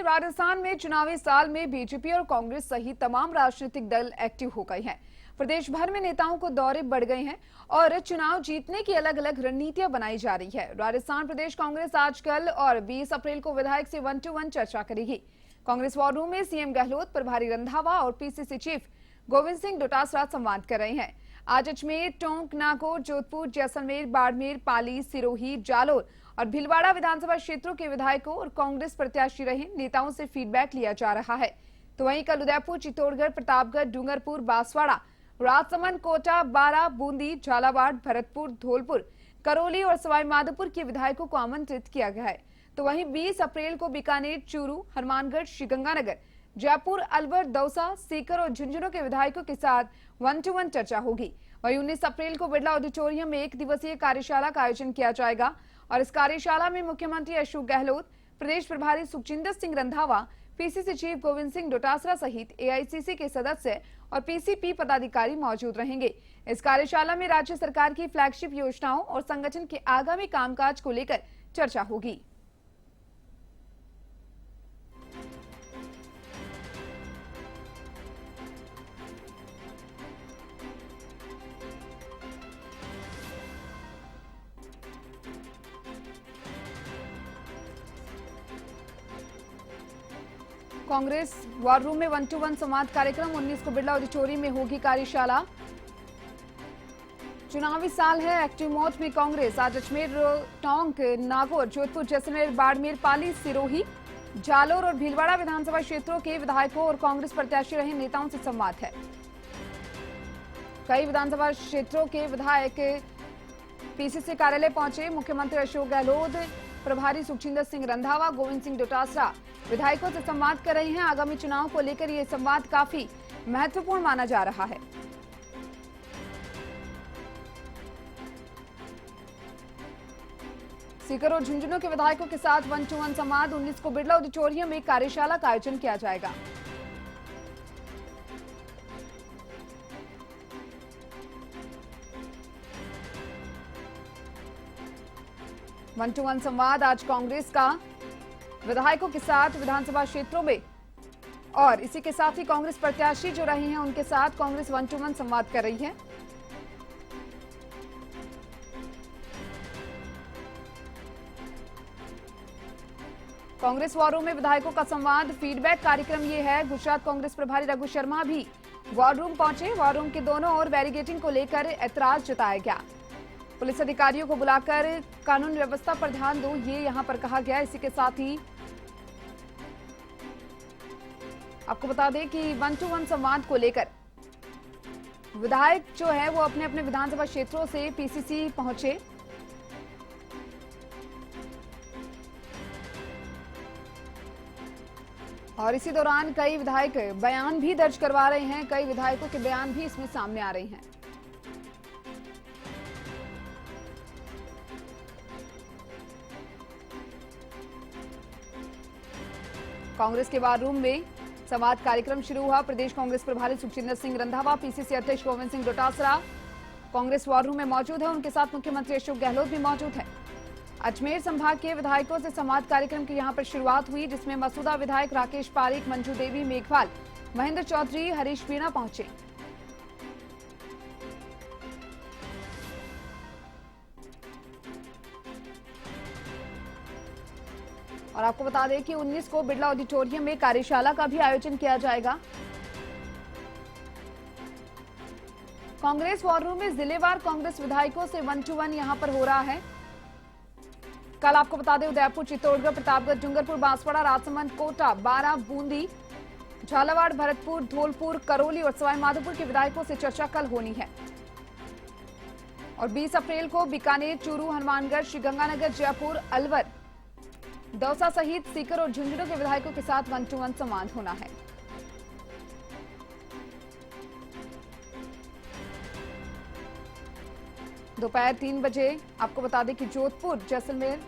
राजस्थान में चुनावी साल में बीजेपी और कांग्रेस सहित तमाम राजनीतिक दल एक्टिव हो गए हैं। प्रदेश भर में नेताओं को दौरे बढ़ गए हैं और चुनाव जीतने की अलग अलग रणनीतियां बनाई जा रही है। राजस्थान प्रदेश कांग्रेस आज कल और 20 अप्रैल को विधायक से 1-to-1 चर्चा करेगी। कांग्रेस वॉर रूम में सीएम गहलोत, प्रभारी रंधावा और पीसीसी चीफ गोविंद सिंह डोटासरा संवाद कर रहे हैं। आज अजमेर, टोंक, नागौर, जोधपुर, जैसलमेर, बाड़मेर, पाली, सिरोही, जालोर और भीलवाड़ा विधानसभा क्षेत्रों के विधायकों और कांग्रेस प्रत्याशी रहे नेताओं से फीडबैक लिया जा रहा है। तो वहीं कल उदयपुर, चित्तौड़गढ़, प्रतापगढ़, डूंगरपुर, बांसवाड़ा, राजसमंद, कोटा, बारा, बूंदी, झालावाड़, भरतपुर, धौलपुर, करौली और सवाईमाधोपुर के विधायकों को आमंत्रित किया गया है। तो वहीं 20 अप्रैल को बीकानेर, चूरू, हनुमानगढ़, श्रीगंगानगर, जयपुर, अलवर, दौसा, सीकर और झुंझुनू के विधायकों के साथ 1-to-1 चर्चा होगी। वहीं 19 अप्रैल को बिरला ऑडिटोरियम में 1 दिवसीय कार्यशाला का आयोजन किया जाएगा और इस कार्यशाला में मुख्यमंत्री अशोक गहलोत, प्रदेश प्रभारी सुखजिंदर सिंह रंधावा, पीसीसी चीफ गोविंद सिंह डोटासरा सहित एआईसीसी के सदस्य और पीसीपी पदाधिकारी मौजूद रहेंगे। इस कार्यशाला में राज्य सरकार की फ्लैगशिप योजनाओं और संगठन के आगामी कामकाज को लेकर चर्चा होगी। कांग्रेस वॉर रूम में 1-to-1 संवाद कार्यक्रम 19 को बिरला ऑडिटोरियम में होगी कार्यशाला। चुनावी साल है, एक्टिव मोड में कांग्रेस। आज अजमेर, टोंक, नागौर, जोधपुर, जैसलमेर, बाड़मेर, पाली, सिरोही, जालोर और भीलवाड़ा विधानसभा क्षेत्रों के विधायकों और कांग्रेस प्रत्याशी रहे नेताओं से संवाद है। कई विधानसभा क्षेत्रों के विधायक पीसीसी कार्यालय पहुंचे। मुख्यमंत्री अशोक गहलोत, प्रभारी सुखजिंदर सिंह रंधावा, गोविंद सिंह डोटासरा विधायकों से संवाद कर रहे हैं। आगामी चुनाव को लेकर यह संवाद काफी महत्वपूर्ण माना जा रहा है। सीकर और झुंझुनू के विधायकों के साथ 1-to-1 संवाद 19 को बिरला ऑडिटोरियम में कार्यशाला का आयोजन किया जाएगा। वन टू वन संवाद आज कांग्रेस का विधायकों के साथ विधानसभा क्षेत्रों में और इसी के साथ ही कांग्रेस प्रत्याशी जो रहे हैं उनके साथ कांग्रेस 1-to-1 संवाद कर रही है। कांग्रेस वॉर रूम में विधायकों का संवाद फीडबैक कार्यक्रम ये है। गुजरात कांग्रेस प्रभारी रघु शर्मा भी वॉर रूम पहुंचे। वॉर रूम के दोनों ओर बैरिकेडिंग को लेकर ऐतराज जताया गया। पुलिस अधिकारियों को बुलाकर कानून व्यवस्था पर ध्यान दो, ये यहां पर कहा गया। इसी के साथ ही आपको बता दें कि 1-to-1 संवाद को लेकर विधायक जो है वो अपने अपने विधानसभा क्षेत्रों से पीसीसी पहुंचे। और इसी दौरान कई विधायक बयान भी दर्ज करवा रहे हैं। कई विधायकों के बयान भी इसमें सामने आ रहे हैं। कांग्रेस के वार रूम में संवाद कार्यक्रम शुरू हुआ। प्रदेश कांग्रेस प्रभारी सुखजिंदर सिंह रंधावा, पीसीसी अध्यक्ष गोविंद सिंह डोटासरा कांग्रेस वार रूम में मौजूद है। उनके साथ मुख्यमंत्री अशोक गहलोत भी मौजूद है। अजमेर संभाग के विधायकों से संवाद कार्यक्रम की यहां पर शुरुआत हुई, जिसमें मसूदा विधायक राकेश पारीक, मंजू देवी, मेघवाल, महेंद्र चौधरी, हरीश मीणा पहुंचे। और आपको बता दें कि 19 को बिरला ऑडिटोरियम में कार्यशाला का भी आयोजन किया जाएगा। कांग्रेस वॉर रूम में जिलेवार कांग्रेस विधायकों से 1-to-1 यहां पर हो रहा है। कल आपको बता दें उदयपुर, चित्तौड़गढ़, प्रतापगढ़, डूंगरपुर, बांसवाड़ा, राजसमंद, कोटा, बारा, बूंदी, झालावाड़, भरतपुर, धौलपुर, करौली और सवाईमाधोपुर के विधायकों से चर्चा कल होनी है। और 20 अप्रैल को बीकानेर, चूरू, हनुमानगढ़, श्रीगंगानगर, जयपुर, अलवर, दौसा सहित सीकर और झुंझुनू के विधायकों के साथ 1-to-1 संवाद होना है। दोपहर 3 बजे आपको बता दें कि जोधपुर, जैसलमेर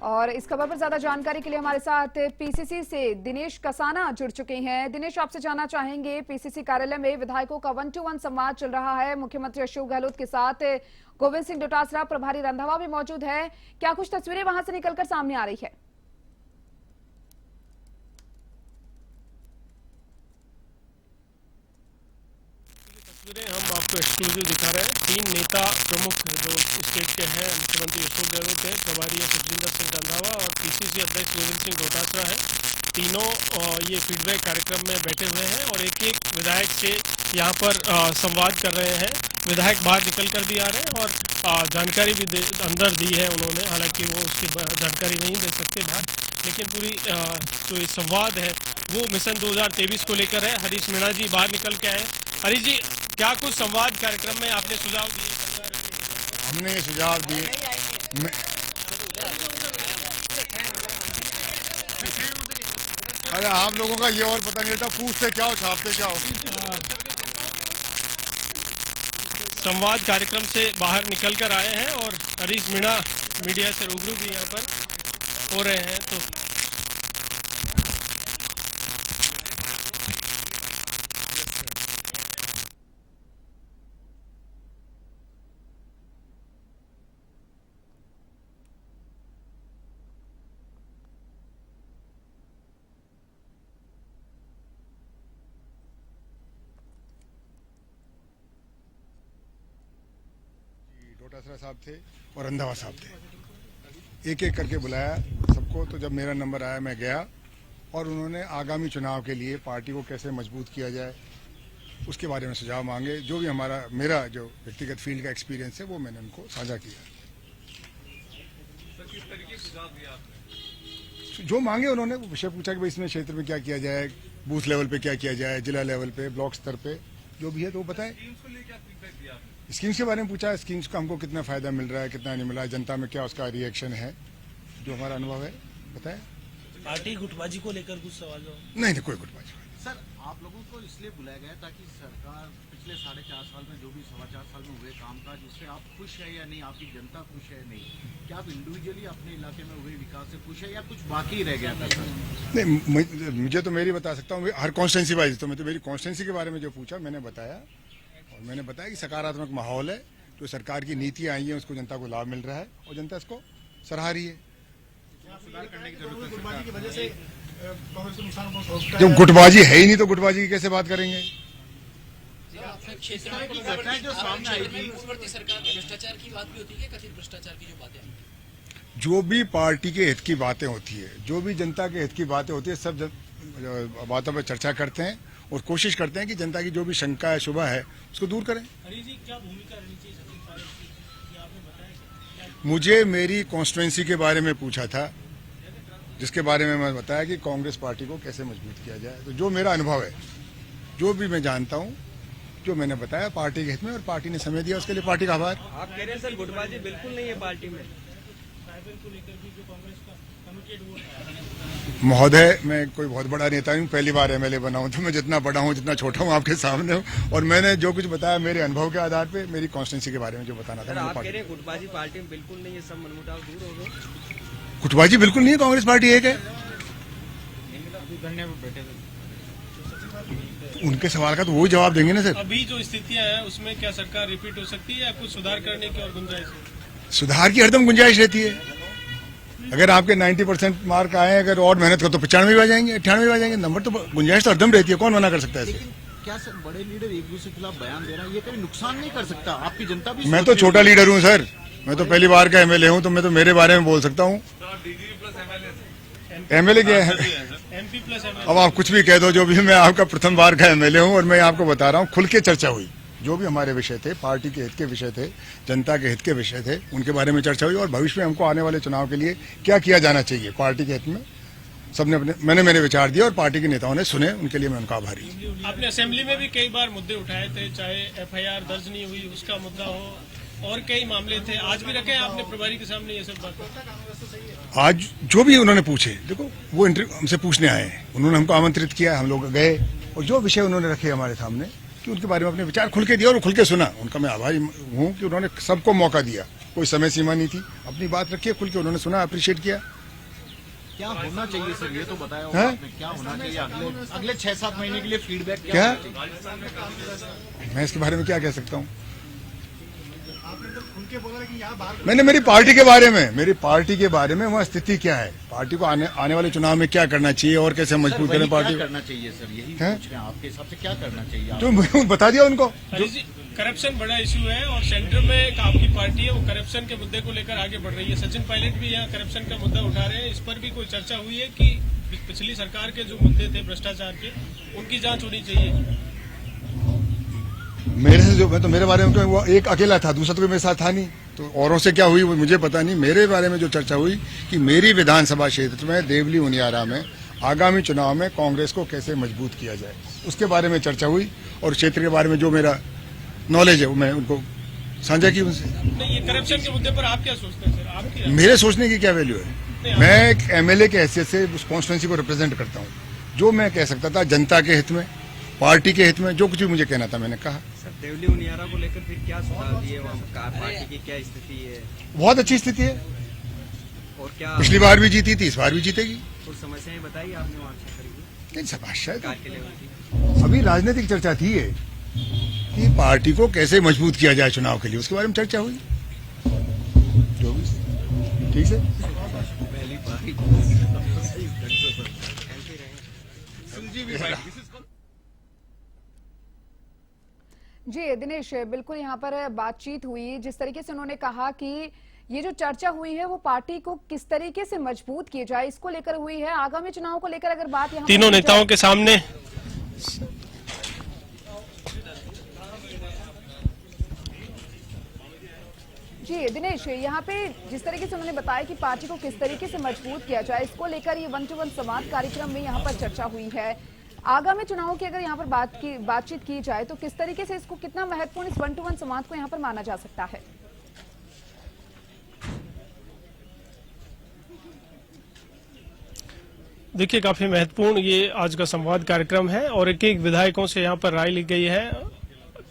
और इस खबर पर ज्यादा जानकारी के लिए हमारे साथ पीसीसी से दिनेश कसाना जुड़ चुके हैं। दिनेश, आपसे जानना चाहेंगे, पीसीसी कार्यालय में विधायकों का 1-to-1 संवाद चल रहा है। मुख्यमंत्री अशोक गहलोत के साथ गोविंद सिंह डोटासरा, प्रभारी रंधावा भी मौजूद है। क्या कुछ तस्वीरें वहां से निकलकर सामने आ रही है? गुजरे हम आपको एक्सक्लूसिव दिखा रहे हैं। 3 नेता प्रमुख जो स्टेट के हैं, मुख्यमंत्री अशोक गहलोत है, प्रभारी है सुखजिंदर सिंह रंधावा और पीसीसी अध्यक्ष गोविंद सिंह डोटासरा है। तीनों ये फीडबैक कार्यक्रम में बैठे हुए हैं और एक एक विधायक से यहाँ पर संवाद कर रहे हैं। विधायक बाहर निकल कर भी आ रहे हैं और जानकारी भी अंदर दी है उन्होंने, हालांकि वो उसकी जानकारी नहीं दे सकते बाहर, लेकिन पूरी जो ये संवाद है वो मिशन 2023 को लेकर है। हरीश मीणा जी बाहर निकल के आए। हरीश जी, क्या कुछ संवाद कार्यक्रम में आपने सुझाव दिए? हमने ये सुझाव दिए। अरे आप लोगों का ये और पता नहीं था, पूछते क्या हो छापते क्या हो। संवाद कार्यक्रम से बाहर निकल कर आए हैं और हरीश मीणा मीडिया से रूबरू भी यहाँ पर हो रहे हैं। तो डोटासरा साहब थे और रंधावा साहब थे, एक एक करके बुलाया सबको। तो जब मेरा नंबर आया मैं गया और उन्होंने आगामी चुनाव के लिए पार्टी को कैसे मजबूत किया जाए उसके बारे में सुझाव मांगे। जो भी मेरा जो व्यक्तिगत फील्ड का एक्सपीरियंस है वो मैंने उनको साझा किया। सर, किस तरीके के सुझाव दिए आपने? जो मांगे उन्होंने, विषय पूछा कि भाई इसमें क्षेत्र में क्या किया जाए, बूथ लेवल पे क्या किया जाए, जिला लेवल पे, ब्लॉक स्तर पे जो भी है तो वो बताएं। स्कीम्स को लेकर क्या फीडबैक दिया आपने? स्कीम्स के बारे में पूछा, स्कीम्स का हमको कितना फायदा मिल रहा है, कितना नहीं मिल रहा है, जनता में क्या उसका रिएक्शन है, जो हमारा अनुभव है बताएं। पार्टी गुटबाजी को लेकर कुछ सवाल हो? नहीं कोई गुटबाजी। सर, आप लोगों को इसलिए बुलाया गया ताकि सरकार पिछले 4.5 साल में जो भी 4.25 साल में हुए कामकाज, उससे आप खुश है या नहीं, आपकी जनता खुश है नहीं, क्या आप इंडिविजुअली अपने इलाके में हुए विकास से खुश है या कुछ बाकी रह गया था? सर नहीं, मुझे तो मेरी बता सकता हूँ, हर कॉन्स्टिट्यूंसी वाइज तो मैं तो मेरी कॉन्स्टिट्यूंसी के बारे में जो पूछा मैंने बताया। और मैंने बताया कि सकारात्मक माहौल है, जो सरकार की नीतियाँ आई हैं उसको जनता को लाभ मिल रहा है और जनता इसको सराह रही है। जब गुटबाजी है ही नहीं तो गुटबाजी की कैसे बात करेंगे? जो सामने आएगी सरकार के भ्रष्टाचार की बात भी होती है, कथित भ्रष्टाचार की जो बातें, जो भी पार्टी के हित की बातें होती है, जो भी जनता के हित की बातें होती है, सब बातों पर चर्चा करते हैं और कोशिश करते हैं कि जनता की जो भी शंका है, शुभा है, उसको दूर करें। हरीश जी, क्या भूमिका रहनी चाहिए सचिन पायलट की, ये आपने बताया? मुझे मेरी कॉन्स्टिट्यूंसी के बारे में पूछा था, जिसके बारे में मैं बताया कि कांग्रेस पार्टी को कैसे मजबूत किया जाए। तो जो मेरा अनुभव है, जो भी मैं जानता हूं, जो मैंने बताया पार्टी के हित में, और पार्टी ने समय दिया उसके लिए पार्टी का आभार। आप कह रहे हैं सर गुटबाजी बिल्कुल नहीं है पार्टी में? को लेकर भी जो कांग्रेस का कमिटेड वोट है। महोदय, मैं कोई बहुत बड़ा नेता नहीं, पहली बार एमएलए बना हूं, तो मैं जितना बड़ा हूं, जितना छोटा हूं, आपके सामने हूं। और मैंने जो कुछ बताया मेरे अनुभव के आधार पे, मेरी कॉन्स्टिट्यूंसी के बारे में जो बताना था। आप कह रहे हैं गुटबाजी पार्टी में बिल्कुल नहीं है, सब मनमुटाव दूर हो गए? गुटबाजी बिल्कुल नहीं है, कांग्रेस पार्टी एक है। उनके सवाल का तो वही जवाब देंगे ना सर। अभी जो स्थितियां हैं उसमें क्या सरकार रिपीट हो सकती है या कुछ सुधार करने की और गुंजाइश है? सुधार की हरदम गुंजाइश रहती है। अगर आपके 90% मार्क आए, अगर और मेहनत करो तो 95 आ जाएंगे, 98 आ जाएंगे। नंबर तो गुंजाइश तो हरदम रहती है, कौन मना कर सकता है? लेकिन क्या सर बड़े लीडर एक दूसरे के खिलाफ बयान दे रहा है, ये कभी नुकसान नहीं कर सकता? आपकी जनता भी मैं तो छोटा लीडर हूँ सर, मैं तो पहली बार का एमएलए हूँ, तो मैं तो मेरे बारे में बोल सकता हूँ। एमएलए क्या है? MP plus MLA। अब आप कुछ भी कह दो, जो भी, मैं आपका प्रथम बार का एमएलए हूँ और मैं आपको बता रहा हूँ, खुल के चर्चा हुई। जो भी हमारे विषय थे, पार्टी के हित के विषय थे, जनता के हित के विषय थे, उनके बारे में चर्चा हुई। और भविष्य में हमको आने वाले चुनाव के लिए क्या किया जाना चाहिए पार्टी के हित में, सबने मैंने मेरे विचार दिए और पार्टी के नेताओं ने सुने, उनके लिए मैं उनका आभारी हूँ। आपने असेंबली में भी कई बार मुद्दे उठाए थे, चाहे FIR दर्ज नहीं हुई उसका मुद्दा हो और कई मामले थे, आज भी रखे आपने प्रभारी के सामने ये सब बात? आज जो भी उन्होंने पूछे, देखो वो इंटरव्यू हमसे पूछने आए हैं, उन्होंने हमको आमंत्रित किया, हम लोग गए और जो विषय उन्होंने रखे हमारे सामने कि उनके बारे में अपने विचार खुल के दिया और खुल के सुना। उनका मैं आभारी हूँ कि उन्होंने सबको मौका दिया, कोई समय सीमा नहीं थी, अपनी बात रखी, खुल के उन्होंने सुना, अप्रिशिएट किया। क्या होना चाहिए सर, ये तो बताया होगा है? आपने, क्या होना चाहिए अगले 6-7 महीने के लिए फीडबैक क्या? होना चाहिए? मैं इसके बारे में क्या कह सकता हूँ? के बोला, लेकिन यहाँ बाहर मैंने मेरी पार्टी के बारे में वहाँ स्थिति क्या है, पार्टी को आने वाले चुनाव में क्या करना चाहिए और कैसे मजबूत करें पार्टी क्या करना चाहिए सर, यही हैं? पूछ रहे हैं आपके हिसाब से क्या करना चाहिए तो बता दिया उनको। करप्शन बड़ा इशू है और सेंटर में आपकी पार्टी है वो करप्शन के मुद्दे को लेकर आगे बढ़ रही है। सचिन पायलट भी यहाँ करप्शन का मुद्दा उठा रहे हैं। इस पर भी कोई चर्चा हुई है कि पिछली सरकार के जो मुद्दे थे भ्रष्टाचार के, उनकी जांच होनी चाहिए। मेरे से जो मैं तो मेरे बारे में वो एक अकेला था, दूसरा तो मेरे साथ था नहीं, तो औरों से क्या हुई वो मुझे पता नहीं। मेरे बारे में जो चर्चा हुई कि मेरी विधानसभा क्षेत्र में देवली उनियारा में आगामी चुनाव में कांग्रेस को कैसे मजबूत किया जाए, उसके बारे में चर्चा हुई। और क्षेत्र के बारे में जो मेरा नॉलेज है वो मैं उनको साझा की उनसे। नहीं, ये करप्शन के मुद्दे पर आप क्या सोचते हैं सर? आपकी मेरे सोचने की क्या वैल्यू है? मैं एक एमएलए के हैसियत से उस कॉन्स्टिट्यूंसी को रिप्रेजेंट करता हूँ। जो मैं कह सकता था जनता के हित में, पार्टी के हित में, जो कुछ भी मुझे कहना था मैंने कहा। सर देवली उनियारा को लेकर फिर क्या सुझाव दिए, वहाँ पार्टी की क्या स्थिति है? बहुत अच्छी स्थिति है, और क्या पिछली बार भी जीती थी, इस बार भी जीतेगी। कुछ समस्याएं बताई आपने वहाँ से करेंगे नहीं समस्या सरकार के लेवल की? अभी राजनीतिक चर्चा थी ये कि पार्टी को कैसे मजबूत किया जाए चुनाव के लिए, उसके बारे में चर्चा हुई। जो भी ठीक है। पहली बारी जी दिनेश, बिल्कुल यहाँ पर बातचीत हुई। जिस तरीके से उन्होंने कहा कि ये जो चर्चा हुई है वो पार्टी को किस तरीके से मजबूत किया जाए इसको लेकर हुई है। आगामी चुनाव को लेकर अगर बात यहाँ तीनों नेताओं के सामने जी दिनेश, यहाँ पे जिस तरीके से उन्होंने बताया कि पार्टी को किस तरीके से मजबूत किया जाए इसको लेकर ये 1-to-1 संवाद कार्यक्रम में यहाँ पर चर्चा हुई है। आगामी चुनाव की अगर यहाँ पर बातचीत की जाए तो किस तरीके से इसको, कितना महत्वपूर्ण इस 1-to-1 संवाद को यहाँ पर माना जा सकता है? देखिए, काफी महत्वपूर्ण ये आज का संवाद कार्यक्रम है और एक एक विधायकों से यहाँ पर राय ली गई है।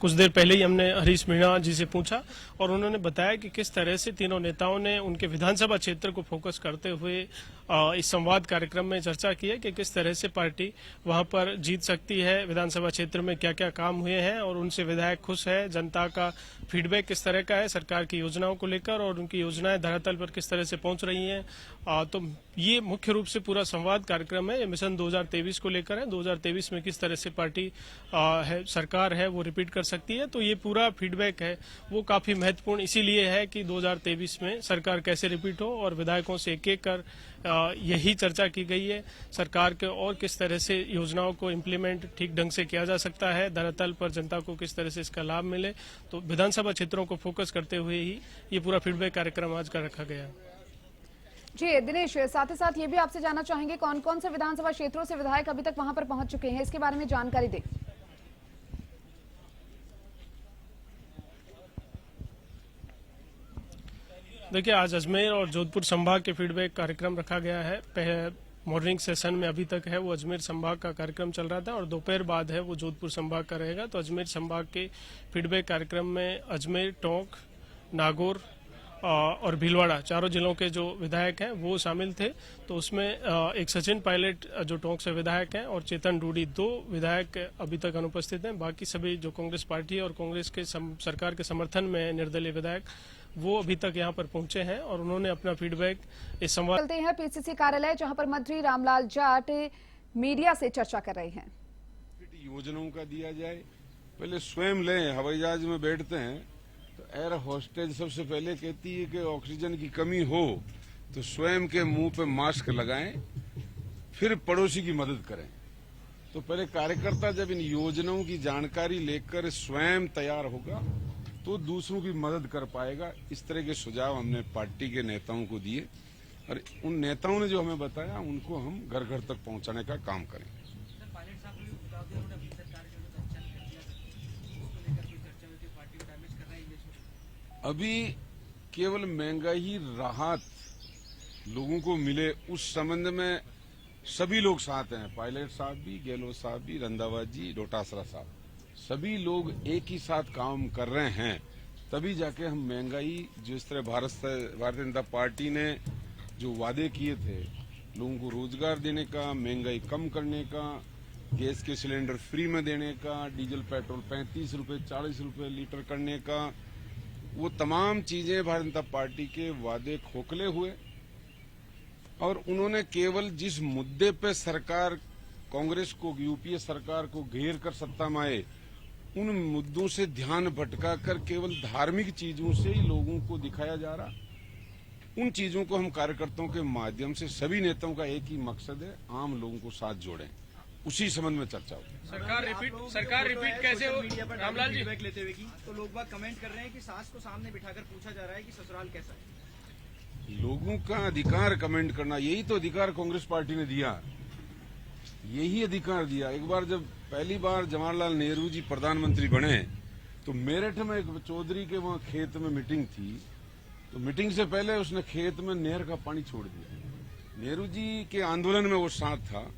कुछ देर पहले ही हमने हरीश मीणा जी से पूछा और उन्होंने बताया कि किस तरह से तीनों नेताओं ने उनके विधानसभा क्षेत्र को फोकस करते हुए इस संवाद कार्यक्रम में चर्चा की है कि किस तरह से पार्टी वहां पर जीत सकती है, विधानसभा क्षेत्र में क्या क्या काम हुए हैं और उनसे विधायक खुश है, जनता का फीडबैक किस तरह का है सरकार की योजनाओं को लेकर और उनकी योजनाएं धरातल पर किस तरह से पहुंच रही हैं। तो ये मुख्य रूप से पूरा संवाद कार्यक्रम है, ये मिशन 2023 को लेकर है। 2023 में किस तरह से पार्टी है, सरकार है वो रिपीट कर सकती है। तो ये पूरा फीडबैक है वो काफी महत्वपूर्ण इसीलिए है कि 2023 में सरकार कैसे रिपीट हो और विधायकों से एक एक कर यही चर्चा की गई है। सरकार के और किस तरह से योजनाओं को इम्प्लीमेंट ठीक ढंग से किया जा सकता है, धरातल पर जनता को किस तरह से इसका लाभ मिले। तो विधानसभा क्षेत्रों को फोकस करते हुए ही ये पूरा फीडबैक कार्यक्रम आज का रखा गया है। जी दिनेश, साथ ही साथ ये भी आपसे जानना चाहेंगे कौन कौन से विधानसभा क्षेत्रों से विधायक अभी तक वहां पर पहुंच चुके हैं, इसके बारे में जानकारी दें। देखिए, आज अजमेर और जोधपुर संभाग के फीडबैक कार्यक्रम रखा गया है। मॉर्निंग सेशन में अभी तक है वो अजमेर संभाग का कार्यक्रम चल रहा था और दोपहर बाद है वो जोधपुर संभाग का रहेगा। तो अजमेर संभाग के फीडबैक कार्यक्रम में अजमेर, टोंक, नागौर और भीलवाड़ा चारों जिलों के जो विधायक हैं वो शामिल थे। तो उसमें एक सचिन पायलट जो टोंक से विधायक हैं और चेतन डूडी, 2 विधायक अभी तक अनुपस्थित हैं। बाकी सभी जो कांग्रेस पार्टी और कांग्रेस के सरकार के समर्थन में निर्दलीय विधायक वो अभी तक यहाँ पर पहुंचे हैं और उन्होंने अपना फीडबैक इस संवाद। चलते हैं पीसीसी कार्यालय जहां पर मंत्री रामलाल जाट मीडिया से चर्चा कर रहे हैं। योजनाओं का दिया जाए, पहले स्वयं लें। हवाई जहाज में बैठते हैं तो एयर होस्टेज सबसे पहले कहती है कि ऑक्सीजन की कमी हो तो स्वयं के मुंह पे मास्क लगाएं, फिर पड़ोसी की मदद करें। तो पहले कार्यकर्ता जब इन योजनाओं की जानकारी लेकर स्वयं तैयार होगा तो दूसरों की मदद कर पाएगा। इस तरह के सुझाव हमने पार्टी के नेताओं को दिए और उन नेताओं ने जो हमें बताया उनको हम घर घर तक पहुंचाने का काम करेंगे। अभी केवल महंगाई राहत लोगों को मिले उस संबंध में सभी लोग साथ हैं। पायलट साहब भी, गहलोत साहब भी, रंधावा जी, डोटासरा साहब, सभी लोग एक ही साथ काम कर रहे हैं। तभी जाके हम महंगाई, जो इस तरह भारतीय जनता पार्टी ने जो वादे किए थे, लोगों को रोजगार देने का, महंगाई कम करने का, गैस के सिलेंडर फ्री में देने का, डीजल पेट्रोल 35 रुपए 40 रुपए लीटर करने का, वो तमाम चीजें भारतीय जनता पार्टी के वादे खोखले हुए और उन्होंने केवल जिस मुद्दे पे सरकार कांग्रेस को, यूपीए सरकार को घेर कर सत्ता में आए, उन मुद्दों से ध्यान भटका कर केवल धार्मिक चीजों से ही लोगों को दिखाया जा रहा। उन चीजों को हम कार्यकर्ताओं के माध्यम से, सभी नेताओं का एक ही मकसद है, आम लोगों को साथ जोड़ें। उसी संबंध में चर्चा होगी। सरकार रिपीट कैसे हो? रामलाल जी लेते हुए की तो लोग बाग कमेंट कर रहे हैं कि सास को सामने बिठाकर पूछा जा रहा है कि ससुराल कैसा है। लोगों का अधिकार कमेंट करना, यही तो अधिकार कांग्रेस पार्टी ने दिया, यही अधिकार दिया। एक बार जब पहली बार जवाहरलाल नेहरू जी प्रधानमंत्री बने तो मेरठ में एक चौधरी के वहां खेत में मीटिंग थी, तो मीटिंग से पहले उसने खेत में नहर का पानी छोड़ दिया। नेहरू जी के आंदोलन में वो साथ था।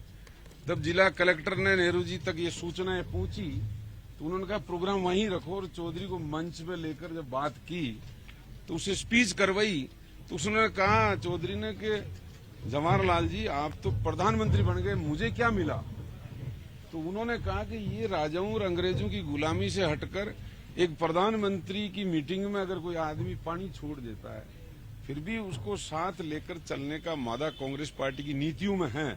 तब जिला कलेक्टर ने नेहरू जी तक ये सूचनाएं पहुंची तो उन्होंने कहा प्रोग्राम वहीं रखो, और चौधरी को मंच पे लेकर जब बात की तो उसे स्पीच करवाई तो उसने कहा, चौधरी ने, कि जवाहरलाल जी आप तो प्रधानमंत्री बन गए, मुझे क्या मिला? तो उन्होंने कहा कि ये राजाओं और अंग्रेजों की गुलामी से हटकर एक प्रधानमंत्री की मीटिंग में अगर कोई आदमी पानी छोड़ देता है, फिर भी उसको साथ लेकर चलने का मादा कांग्रेस पार्टी की नीतियों में है।